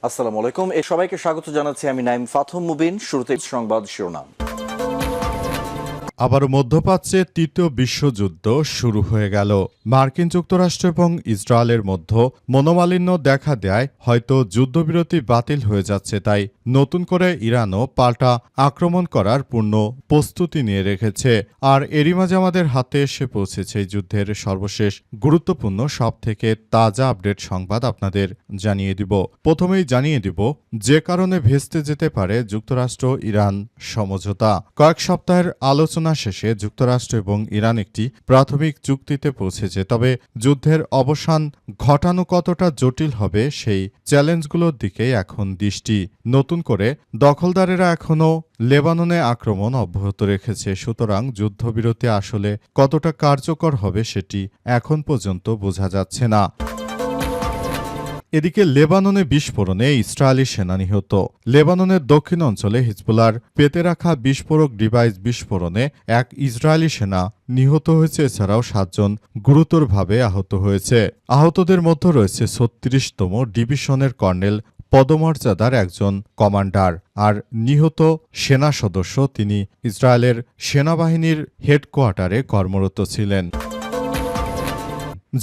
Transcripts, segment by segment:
আসসালামু আলাইকুম। সবাইকে স্বাগত জানাচ্ছি আমি নাইম ফাথম মুবিন। শুরুতে সংবাদ শিরোনাম। আবার মধ্যপ্রাচ্যে তৃতীয় বিশ্বযুদ্ধ শুরু হয়ে গেল। মার্কিন যুক্তরাষ্ট্র এবং ইসরায়েলের মধ্যে মনোমালিন্য দেখা দেয় হয়তো যুদ্ধবিরতি বাতিল হয়ে যাচ্ছে, তাই নতুন করে ইরানও পাল্টা আক্রমণ করার পূর্ণ প্রস্তুতি নিয়ে রেখেছে। আর এরই মাঝে আমাদের হাতে এসে পৌঁছেছে এই যুদ্ধের সর্বশেষ গুরুত্বপূর্ণ সবথেকে তাজা আপডেট সংবাদ আপনাদের জানিয়ে দিব। প্রথমেই জানিয়ে দিব যে কারণে ভেস্তে যেতে পারে যুক্তরাষ্ট্র ইরান সমঝোতা। কয়েক সপ্তাহের আলোচনা শেষে যুক্তরাষ্ট্র এবং ইরান একটি প্রাথমিক চুক্তিতে পৌঁছেছে, তবে যুদ্ধের অবসান ঘটানো কতটা জটিল হবে সেই চ্যালেঞ্জগুলোর দিকে এখন দৃষ্টি। নতুন করে দখলদারেরা এখনও লেবাননে আক্রমণ অব্যাহত রেখেছে, সুতরাং যুদ্ধবিরতি আসলে কতটা কার্যকর হবে সেটি এখন পর্যন্ত বোঝা যাচ্ছে না। এদিকে লেবাননে বিস্ফোরণে ইসরায়েলি সেনা নিহত। লেবাননের দক্ষিণ অঞ্চলে হিজবুল্লাহর পেতে রাখা বিস্ফোরক ডিভাইস বিস্ফোরণে এক ইসরায়েলি সেনা নিহত হয়েছে, এছাড়াও ৭ জন গুরুতরভাবে আহত হয়েছে। আহতদের মধ্যে রয়েছে ৩৬তম ডিভিশনের কর্নেল পদমর্যাদার একজন কমান্ডার। আর নিহত সেনা সদস্য তিনি ইসরায়েলের সেনাবাহিনীর হেডকোয়ার্টারে কর্মরত ছিলেন।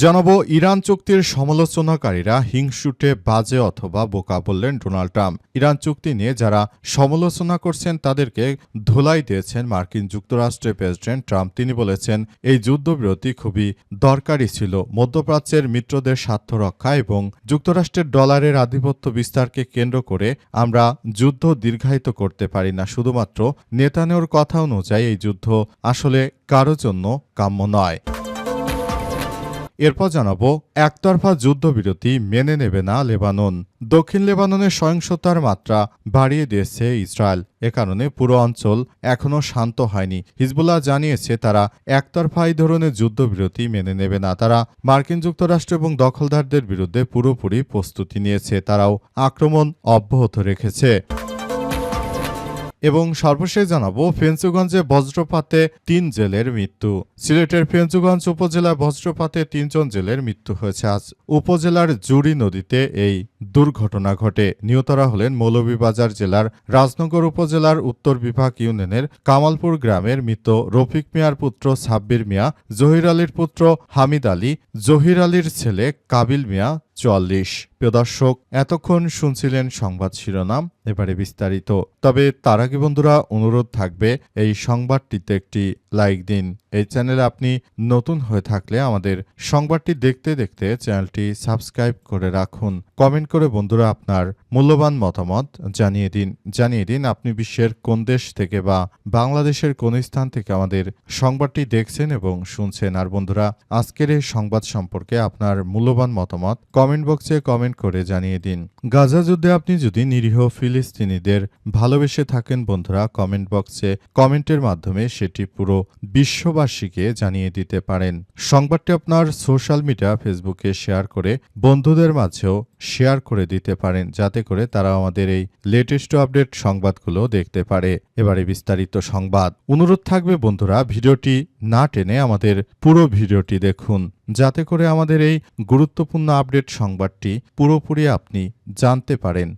জানাবো ইরান চুক্তির সমালোচনাকারীরা হিংসুটে বাজে অথবা বোকা বললেন ডোনাল্ড ট্রাম্প। ইরান চুক্তি নিয়ে যারা সমালোচনা করছেন তাদেরকে ধুলাই দিয়েছেন মার্কিন যুক্তরাষ্ট্রের প্রেসিডেন্ট ট্রাম্প। তিনি বলেছেন এই যুদ্ধবিরতি খুবই দরকারি ছিল মধ্যপ্রাচ্যের মিত্রদের স্বার্থ রক্ষা এবং যুক্তরাষ্ট্রের ডলারের আধিপত্য বিস্তারকে কেন্দ্র করে আমরা যুদ্ধ দীর্ঘায়িত করতে পারি না। শুধুমাত্র নেতানিয়াহুর কথা অনুযায়ী এই যুদ্ধ আসলে কারো জন্য কাম্য নয়। এরপর জানাবো একতরফা যুদ্ধবিরতি মেনে নেবে না লেবানন। দক্ষিণ লেবাননের সহিংসতার মাত্রা বাড়িয়ে দিয়েছে ইসরায়েল। এ কারণে পুরো অঞ্চল এখনও শান্ত হয়নি। হিজবুল্লাহ জানিয়েছে তারা একতরফা এই ধরনের যুদ্ধবিরতি মেনে নেবে না। তারা মার্কিন যুক্তরাষ্ট্র এবং দখলদারদের বিরুদ্ধে পুরোপুরি প্রস্তুতি নিয়েছে, তারাও আক্রমণ অব্যাহত রেখেছে। এবং সর্বশেষ জানাবো ফেঞ্চুগঞ্জে বজ্রপাতে ৩ জেলের মৃত্যু। সিলেটের ফেঞ্চুগঞ্জ উপজেলায় বজ্রপাতে ৩ জন জেলের মৃত্যু হয়েছে। আজ উপজেলার জুড়ি নদীতে এই দুর্ঘটনা ঘটে। নিহতরা হলেন মৌলভীবাজার জেলার রাজনগর উপজেলার উত্তর বিভাগ ইউনিয়নের কামালপুর গ্রামের মৃত রফিক মিয়ার পুত্র সাব্বির মিয়া, জহির আলীর পুত্র হামিদ আলী, জহির আলীর ছেলে কাবিল মিয়া ৪৪। প্রিয় দর্শক, এতক্ষণ শুনছিলেন সংবাদ শিরোনাম, এবারে বিস্তারিত। তবে তার আগে বন্ধুরা অনুরোধ থাকবে এই সংবাদটিতে একটি লাইক দিন। এই চ্যানেলে আপনি নতুন হয়ে থাকলে আমাদের সংবাদটি দেখতে দেখতে চ্যানেলটি সাবস্ক্রাইব করে রাখুন। কমেন্ট করে বন্ধুরা আপনার মূল্যবান মতামত জানিয়ে দিন আপনি বিশ্বের কোন দেশ থেকে বা বাংলাদেশের কোন স্থান থেকে আমাদের সংবাদটি দেখছেন এবং শুনছেন। আর বন্ধুরা, আজকের এই সংবাদ সম্পর্কে আপনার মূল্যবান মতামত কমেন্ট বক্সে কমেন্ট করে জানিয়ে দিন। গাজা যুদ্ধে আপনি যদি নিরীহ ফিলিস্তিনিদের ভালোবেসে থাকেন বন্ধুরা, কমেন্ট বক্সে কমেন্টের মাধ্যমে সেটি পুরো বিশ্ববাসীকে জানিয়ে দিতে পারেন। সংবাদটি আপনার সোশ্যাল মিডিয়া ফেসবুকে শেয়ার করে বন্ধুদের মাঝেও শেয়ার করে দিতে পারেন, যাতে করে তারা আমাদের এই লেটেস্ট আপডেট সংবাদগুলো দেখতে পারে। এবারে বিস্তারিত সংবাদ। অনুরোধ থাকবে বন্ধুরা ভিডিওটি না টেনে আমাদের পুরো ভিডিওটি দেখুন, যাতে করে আমাদের এই গুরুত্বপূর্ণ আপডেট সংবাদটি পুরোপুরি আপনি জানতে পারেন।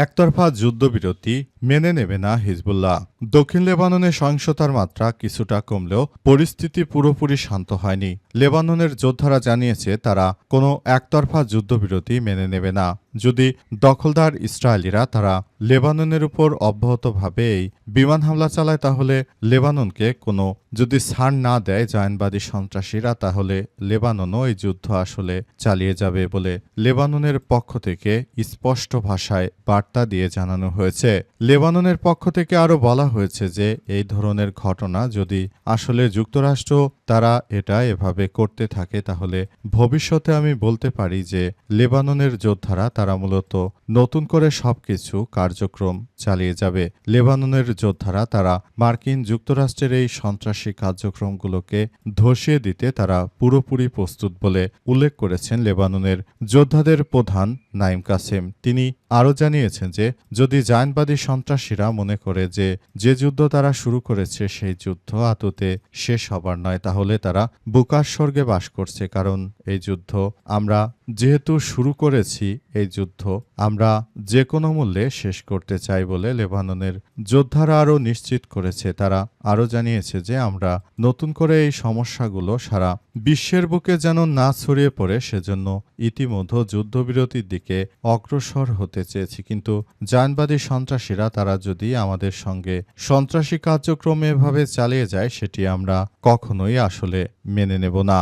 একতরফা যুদ্ধবিরতি মেনে নেবে না হিজবুল্লাহ। দক্ষিণ লেবাননে সহিংসতার মাত্রা কিছুটা কমলেও পরিস্থিতি পুরোপুরি শান্ত হয়নি। লেবাননের যোদ্ধারা জানিয়েছে তারা কোনো একতরফা যুদ্ধবিরতি মেনে নেবে না। যদি দখলদার ইসরায়েলিরা তারা লেবাননের উপর অব্যাহতভাবে এই বিমান হামলা চালায়, তাহলে লেবাননকে কোনো যদি ছাড় না দেয় জায়নবাদী সন্ত্রাসীরা, তাহলে লেবাননও এই যুদ্ধ আসলে চালিয়ে যাবে বলে লেবাননের পক্ষ থেকে স্পষ্ট ভাষায় বার্তা দিয়ে জানানো হয়েছে। লেবাননের পক্ষ থেকে আরও বলা হয়েছে যে এই ধরনের ঘটনা যদি আসলে যুক্তরাষ্ট্র তারা এটা এভাবে করতে থাকে, তাহলে ভবিষ্যতে আমি বলতে পারি যে লেবাননের যোদ্ধারা তারা মূলত নতুন করে সবকিছু কার্যক্রম চালিয়ে যাবে। লেবাননের যোদ্ধারা তারা মার্কিন যুক্তরাষ্ট্রের এই সন্ত্রাসী কার্যক্রমগুলোকে ধসিয়ে দিতে তারা পুরোপুরি প্রস্তুত বলে উল্লেখ করেছেন লেবাননের যোদ্ধাদের প্রধান নাইম কাসেম। তিনি আরও জানিয়েছেন যে যদি জায়নবাদী সন্ত্রাসীরা মনে করে যে যুদ্ধ তারা শুরু করেছে সেই যুদ্ধ আদতে শেষ হবার নয়, তাহলে তারা বুকার স্বর্গে বাস করছে, কারণ এই যুদ্ধ আমরা যেহেতু শুরু করেছি এই যুদ্ধ আমরা যে কোনো মূল্যে শেষ করতে চাই বলে লেবাননের যোদ্ধারা আরও নিশ্চিত করেছে। তারা আরও জানিয়েছে যে আমরা নতুন করে এই সমস্যাগুলো সারা বিশ্বের বুকে যেন না ছড়িয়ে পড়ে সেজন্য ইতিমধ্যে যুদ্ধবিরতির দিকে অগ্রসর হতে চেয়েছি, কিন্তু জায়নবাদী সন্ত্রাসীরা তারা যদি আমাদের সঙ্গে সন্ত্রাসী কার্যক্রম এভাবে চালিয়ে যায় সেটি আমরা কখনোই আসলে মেনে নেব না।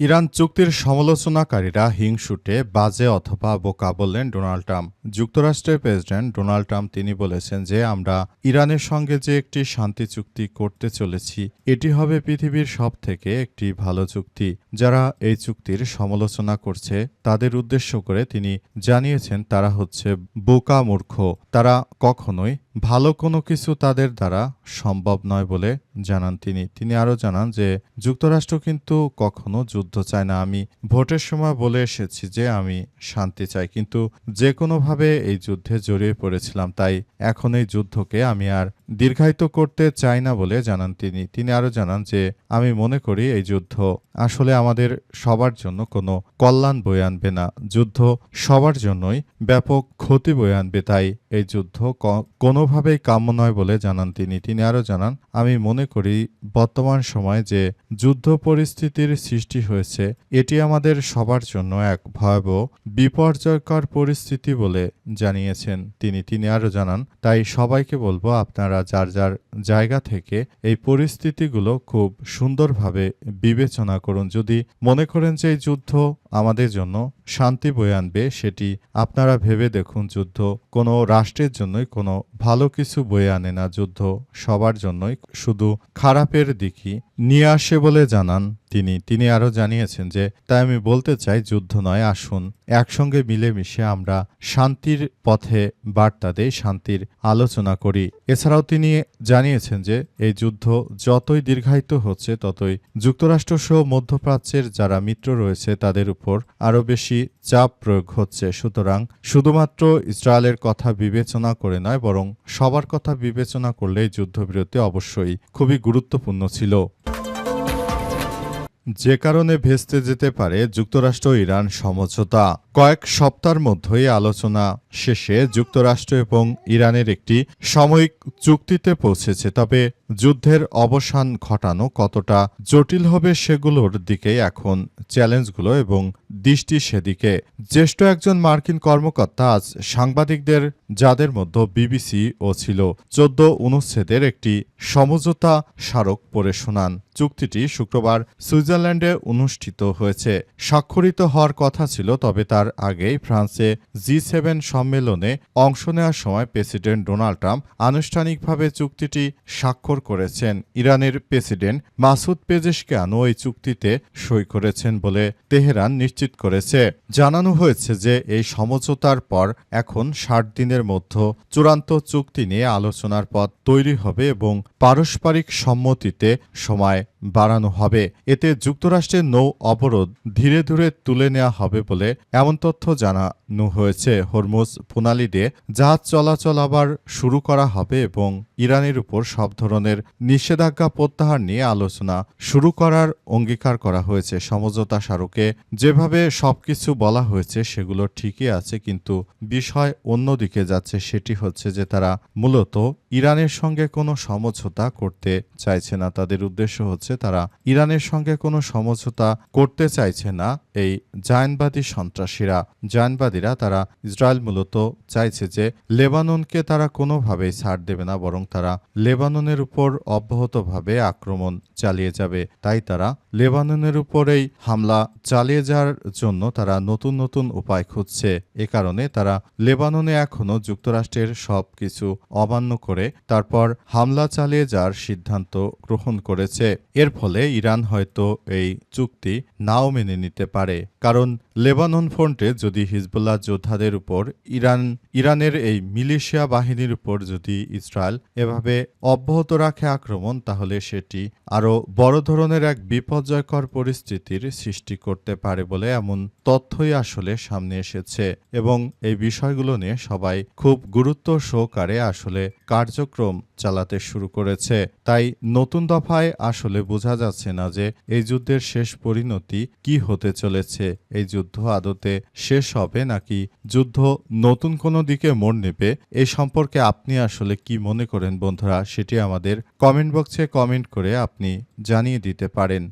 ইরান চুক্তির সমালোচনাকারীরা হিংসুটে, বাজে অথবা বোকা বললেন ডোনাল্ড ট্রাম্প। যুক্তরাষ্ট্রের প্রেসিডেন্ট ডোনাল্ড ট্রাম্প তিনি বলেছেন যে আমরা ইরানের সঙ্গে যে একটি শান্তি চুক্তি করতে চলেছি এটি হবে পৃথিবীর সবথেকে একটি ভালো চুক্তি। যারা এই চুক্তির সমালোচনা করছে তাদের উদ্দেশ্য করে তিনি জানিয়েছেন তারা হচ্ছে বোকা মূর্খ, তারা কখনোই ভালো কোনো কিছু তাদের দ্বারা সম্ভব নয় বলে জানান তিনি আরও জানান যে যুক্তরাষ্ট্র কিন্তু কখনো যুদ্ধ চায় না। আমি ভোটের সময় বলে এসেছি যে আমি শান্তি চাই, কিন্তু যে কোনোভাবে এই যুদ্ধে জড়িয়ে পড়েছিলাম, তাই এখন এই যুদ্ধকে আমি আর দীর্ঘায়িত করতে চাই না বলে জানান তিনি আরও জানান যে আমি মনে করি এই যুদ্ধ আসলে আমাদের সবার জন্য কোনো কল্যাণ বয়ে আনবে না, যুদ্ধ সবার জন্যই ব্যাপক ক্ষতি বয়ে আনবে, তাই এই যুদ্ধ কোনোভাবেই কাম্য নয় বলে জানান তিনি আরও জানান আমি মনে করি বর্তমান সময়ে যে যুদ্ধ পরিস্থিতির সৃষ্টি হয়েছে এটি আমাদের সবার জন্য এক ভয়াবহ বিপর্যয়কর পরিস্থিতি বলে জানিয়েছেন তিনি আরও জানান তাই সবাইকে বলবো আপনারা যার যার জায়গা থেকে এই পরিস্থিতিগুলো খুব সুন্দরভাবে বিবেচনা করুন। যদি মনে করেন যে এই যুদ্ধ আমাদের জন্য শান্তি বয়ে আনবে সেটি আপনারা ভেবে দেখুন। যুদ্ধ কোনো রাষ্ট্রের জন্যই কোনো ভালো কিছু বয়ে আনে না, যুদ্ধ সবার জন্যই শুধু খারাপের দিকই নিয়ে আসে বলে জানান তিনি আরও জানিয়েছেন যে তাই আমি বলতে চাই যুদ্ধ নয়, আসুন একসঙ্গে মিলেমিশে আমরা শান্তির পথে বার্তা দেই, শান্তির আলোচনা করি। এছাড়াও তিনি জানিয়েছেন যে এই যুদ্ধ যতই দীর্ঘায়িত হচ্ছে ততই যুক্তরাষ্ট্রসহ মধ্যপ্রাচ্যের যারা মিত্র রয়েছে তাদের উপর আরও বেশি চাপ প্রয়োগ হচ্ছে। সুতরাং শুধুমাত্র ইসরায়েলের কথা বিবেচনা করে নয় বরং সবার কথা বিবেচনা করলে যুদ্ধবিরতি অবশ্যই খুবই গুরুত্বপূর্ণ ছিল। যে কারণে ভেস্তে যেতে পারে যুক্তরাষ্ট্র ইরান সমঝোতা। কয়েক সপ্তাহের মধ্যেই আলোচনা শেষে যুক্তরাষ্ট্র এবং ইরানের একটি সাময়িক চুক্তিতে পৌঁছেছে, তবে যুদ্ধের অবসান ঘটানো কতটা জটিল হবে সেগুলোর দিকে এখন চ্যালেঞ্জগুলো এবং দৃষ্টি সেদিকে। জ্যেষ্ঠ একজন মার্কিন কর্মকর্তা আজ সাংবাদিকদের, যাদের মধ্যে বিবিসি ও ছিল 14 অনুচ্ছেদের একটি সমঝোতা স্মারক পড়ে শোনান। চুক্তিটি শুক্রবার সুইজারল্যান্ডে অনুষ্ঠিত হয়েছে। স্বাক্ষরিত হওয়ার কথা ছিল, তবে তার আগেই ফ্রান্সে G7 সম্মেলনে অংশ নেওয়ার সময় প্রেসিডেন্ট ডোনাল্ড ট্রাম্প আনুষ্ঠানিকভাবে চুক্তিটি স্বাক্ষর করেছেন। ইরানের প্রেসিডেন্ট মাসুদ পেজেশকিয়ানও এই চুক্তিতে সই করেছেন বলে তেহরান নিশ্চিত করেছে। জানানো হয়েছে যে এই সমঝোতার পর এখন 60 দিনের মধ্যে চূড়ান্ত চুক্তি নিয়ে আলোচনার পথ তৈরি হবে এবং পারস্পরিক সম্মতিতে সময় বাড়ানো হবে। এতে যুক্তরাষ্ট্রের নৌ অবরোধ ধীরে ধীরে তুলে নেওয়া হবে বলে এমন তথ্য জানানো হয়েছে। হরমুজ প্রণালী দিয়ে জাহাজ চলাচল আবার শুরু করা হবে এবং ইরানের উপর সব ধরনের নিষেধাজ্ঞা প্রত্যাহার নিয়ে আলোচনা শুরু করার অঙ্গীকার করা হয়েছে। সমঝোতা স্মারকে যেভাবে সবকিছু বলা হয়েছে সেগুলো ঠিকই আছে, কিন্তু বিষয় অন্যদিকে যাচ্ছে। সেটি হচ্ছে যে তারা মূলত ইরানের সঙ্গে কোনো সমঝোতা করতে চাইছে না। তাদের উদ্দেশ্য হচ্ছে তারা ইরানের সঙ্গে কোনো সমঝোতা করতে চাইছে না এই জায়নবাদী জায়নবাদীরা। তারা ইসরায়েল মূলত চাইছে যে লেবাননকে তারা কোনোভাবেই ছাড় দেবে না, বরং তারা লেবাননের উপর অব্যাহতভাবে আক্রমণ চালিয়ে যাবে। তাই তারা লেবাননের উপরেই হামলা চালিয়ে যাওয়ার জন্য তারা নতুন নতুন উপায় খুঁজছে। এ কারণে তারা লেবাননে এখনও যুক্তরাষ্ট্রের সব কিছু অমান্য করে তারপর হামলা চালিয়ে যাওয়ার সিদ্ধান্ত গ্রহণ করেছে। এর ফলে ইরান হয়তো এই চুক্তি নাও মেনে নিতে পারে, কারণ লেবানন ফ্রন্টে যদি হিজবুল্লাহ যোদ্ধাদের উপর ইরানের এই মিলিশিয়া বাহিনীর উপর যদি ইসরায়েল এভাবে অব্যাহত রাখে আক্রমণ, তাহলে সেটি আরও বড় ধরনের এক বিপর্যয়কর পরিস্থিতির সৃষ্টি করতে পারে বলে এমন তথ্যই আসলে সামনে এসেছে। এবং এই বিষয়গুলো নিয়ে সবাই খুব গুরুত্ব সহকারে আসলে কার্যক্রম চালাতে শুরু করেছে। তাই নতুন দফায় আসলে বোঝা যাচ্ছে না যে এই যুদ্ধের শেষ পরিণতি কি হতে চলেছে। এই যুদ্ধ আদতে শেষ হবে নাকি যুদ্ধ নতুন কোনো দিকে মোড় নেবে, এই সম্পর্কে আপনি আসলে কি মনে করেন বন্ধুরা, সেটি আমাদের কমেন্ট বক্সে কমেন্ট করে আপনি জানিয়ে দিতে পারেন।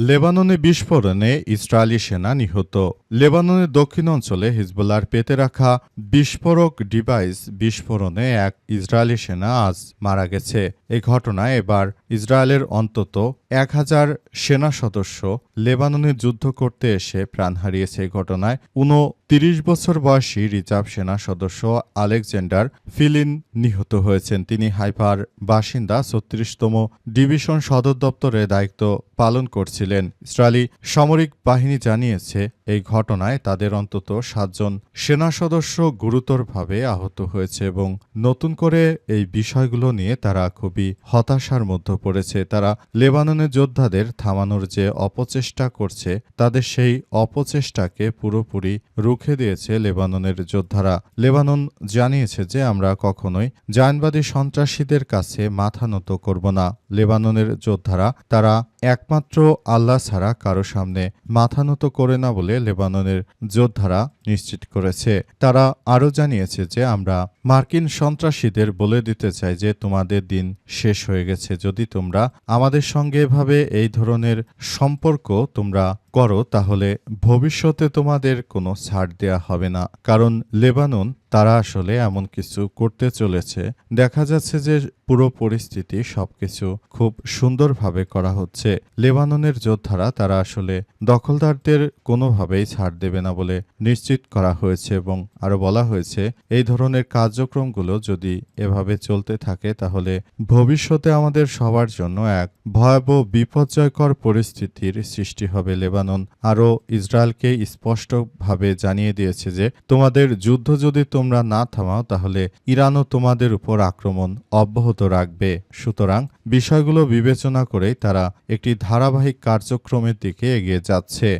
লেবাননে বিস্ফোরণে ইসরায়েলি সেনা নিহত। লেবাননের দক্ষিণ অঞ্চলে হিজবুল্লাহর পেতে রাখা বিস্ফোরক ডিভাইস বিস্ফোরণে এক ইসরায়েলি সেনা আজ মারা গেছে। এই ঘটনায় এবার ইসরায়েলের অন্তত 1000 সেনা সদস্য লেবাননে যুদ্ধ করতে এসে প্রাণ হারিয়েছে। এই ঘটনায় 29 বছর বয়সী রিজার্ভ সেনা সদস্য আলেকজান্ডার ফিলিন নিহত হয়েছেন। তিনি হাইফার বাসিন্দা 36তম ডিভিশন সদর দপ্তরে দায়িত্ব পালন করছিলেন। ইসরায়েলি সামরিক বাহিনী জানিয়েছে এই ঘটনায় তাদের অন্তত 7 জন সেনা সদস্য গুরুতরভাবে আহত হয়েছে এবং নতুন করে এই বিষয়গুলো নিয়ে তারা খুবই হতাশার মধ্যে পড়েছে। তারা লেবাননের যোদ্ধাদের থামানোর যে অপচেষ্টা করছে, তাদের সেই অপচেষ্টাকে পুরোপুরি রুখে দিয়েছে লেবাননের যোদ্ধারা। লেবানন জানিয়েছে যে আমরা কখনোই জায়নবাদী সন্ত্রাসীদের কাছে মাথা নত করব না। লেবাননের যোদ্ধারা তারা একমাত্র আল্লাহ ছাড়া কারো সামনে মাথা নত করে না বলে লেবাননের যোদ্ধারা নিশ্চিত করেছে। তারা আরও জানিয়েছে যে আমরা মার্কিন সন্ত্রাসীদের বলে দিতে চাই যে তোমাদের দিন শেষ হয়ে গেছে। যদি তোমরা আমাদের সঙ্গে এভাবে এই ধরনের সম্পর্ক তোমরা করো, তাহলে ভবিষ্যতে তোমাদের কোনো ছাড় দেয়া হবে না। কারণ লেবানন তারা আসলে এমন কিছু করতে চলেছে, দেখা যাচ্ছে যে পুরো পরিস্থিতি সবকিছু খুব সুন্দরভাবে করা হচ্ছে। লেবাননের যোদ্ধারা তারা আসলে দখলদারদের কোনোভাবেই ছাড় দেবে না বলে নিশ্চিত করা হয়েছে এবং আরও বলা হয়েছে এই ধরনের কার্যক্রমগুলো যদি এভাবে চলতে থাকে তাহলে ভবিষ্যতে আমাদের সবার জন্য এক ভয়াবহ বিপর্যয়কর পরিস্থিতির সৃষ্টি হবে। লেবানন আরও ইসরায়েলকে স্পষ্টভাবে জানিয়ে দিয়েছে যে তোমাদের যুদ্ধ যদি তোমরা না থামাও তাহলে ইরানও তোমাদের উপর আক্রমণ অব্যাহত রাখবে। সুতরাং বিষয়গুলো বিবেচনা করেই তারা একটি ধারাবাহিক কার্যক্রমের দিকে এগিয়ে যাচ্ছে।